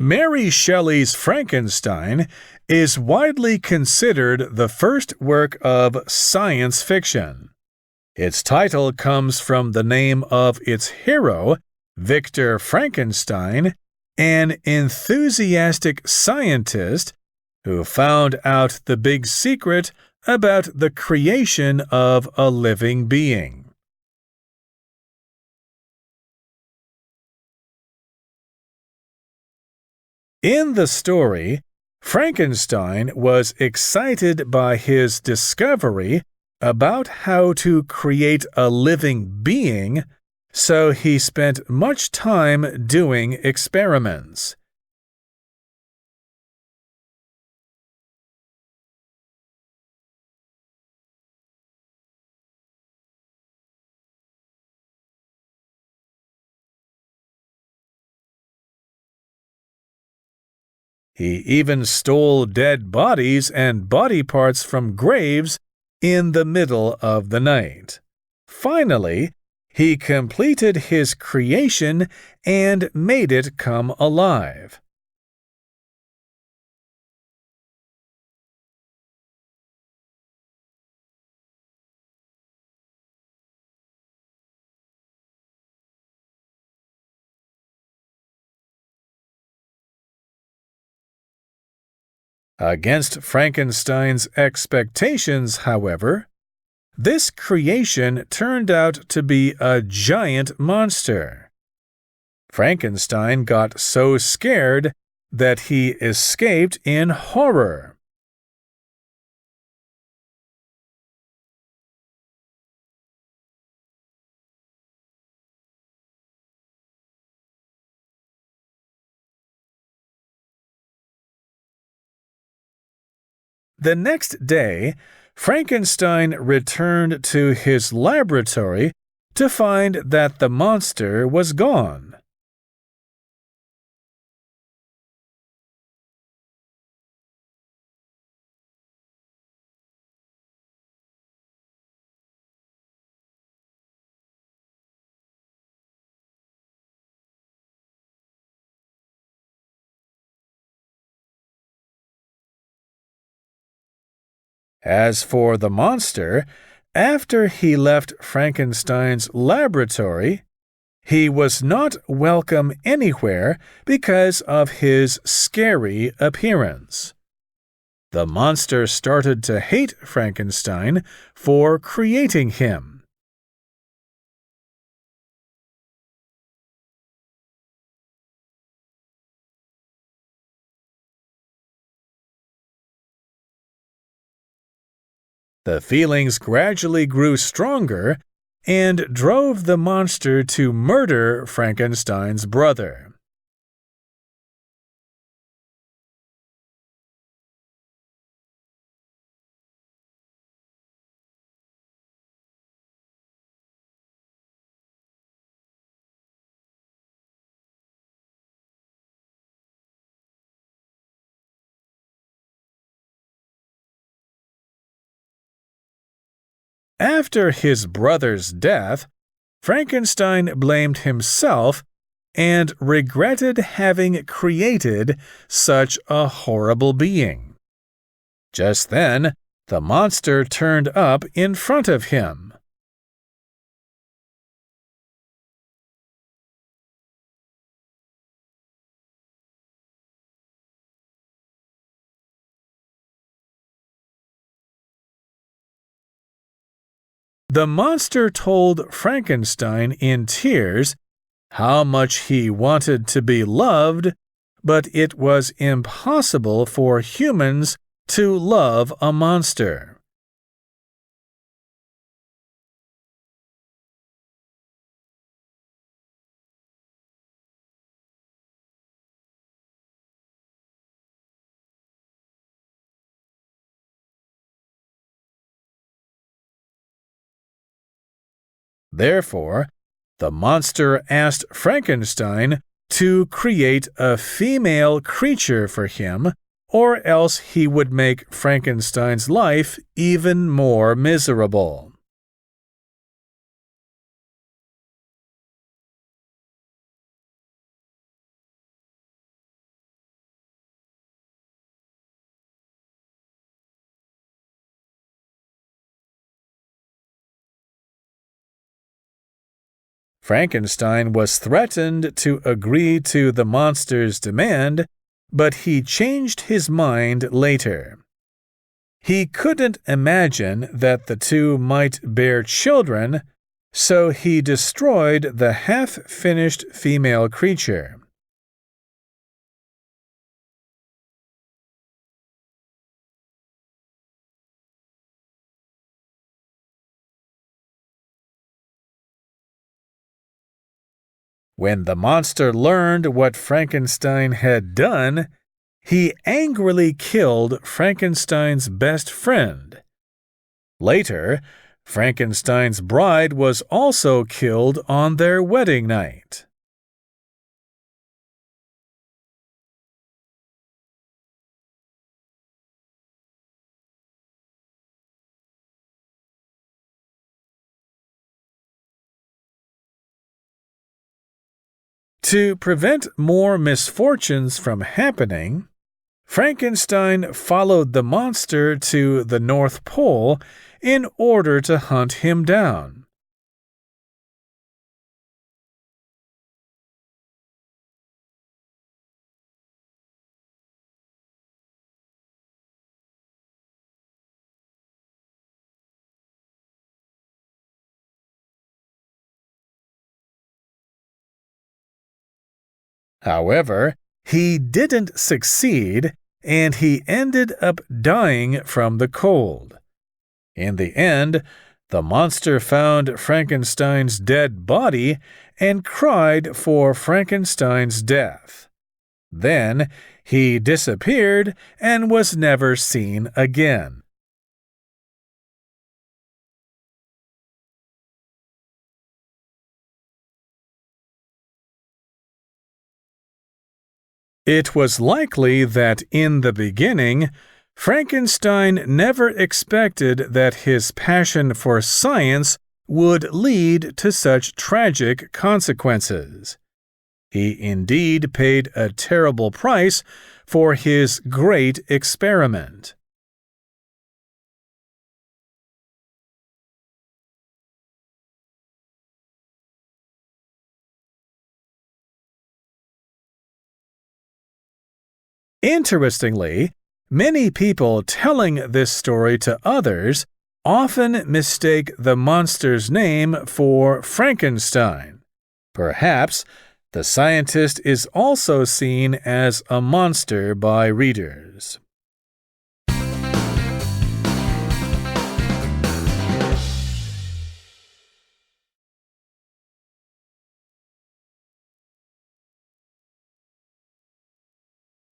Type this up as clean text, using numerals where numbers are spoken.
Mary Shelley's Frankenstein is widely considered the first work of science fiction. Its title comes from the name of its hero, Victor Frankenstein, an enthusiastic scientist who found out the big secret about the creation of a living being. In the story, Frankenstein was excited by his discovery about how to create a living being, so he spent much time doing experiments. He even stole dead bodies and body parts from graves in the middle of the night. Finally, he completed his creation and made it come alive. Against Frankenstein's expectations, however, this creation turned out to be a giant monster. Frankenstein got so scared that he escaped in horror. The next day, Frankenstein returned to his laboratory to find that the monster was gone. As for the monster, after he left Frankenstein's laboratory, he was not welcome anywhere because of his scary appearance. The monster started to hate Frankenstein for creating him. The feelings gradually grew stronger and drove the monster to murder Frankenstein's brother. After his brother's death, Frankenstein blamed himself and regretted having created such a horrible being. Just then, the monster turned up in front of him. The monster told Frankenstein in tears how much he wanted to be loved, but it was impossible for humans to love a monster. Therefore, the monster asked Frankenstein to create a female creature for him, or else he would make Frankenstein's life even more miserable. Frankenstein was threatened to agree to the monster's demand, but he changed his mind later. He couldn't imagine that the two might bear children, so he destroyed the half-finished female creature. When the monster learned what Frankenstein had done, he angrily killed Frankenstein's best friend. Later, Frankenstein's bride was also killed on their wedding night. To prevent more misfortunes from happening, Frankenstein followed the monster to the North Pole in order to hunt him down. However, he didn't succeed, and he ended up dying from the cold. In the end, the monster found Frankenstein's dead body and cried for Frankenstein's death. Then he disappeared and was never seen again. It was likely that in the beginning, Frankenstein never expected that his passion for science would lead to such tragic consequences. He indeed paid a terrible price for his great experiment. Interestingly, many people telling this story to others often mistake the monster's name for Frankenstein. Perhaps the scientist is also seen as a monster by readers.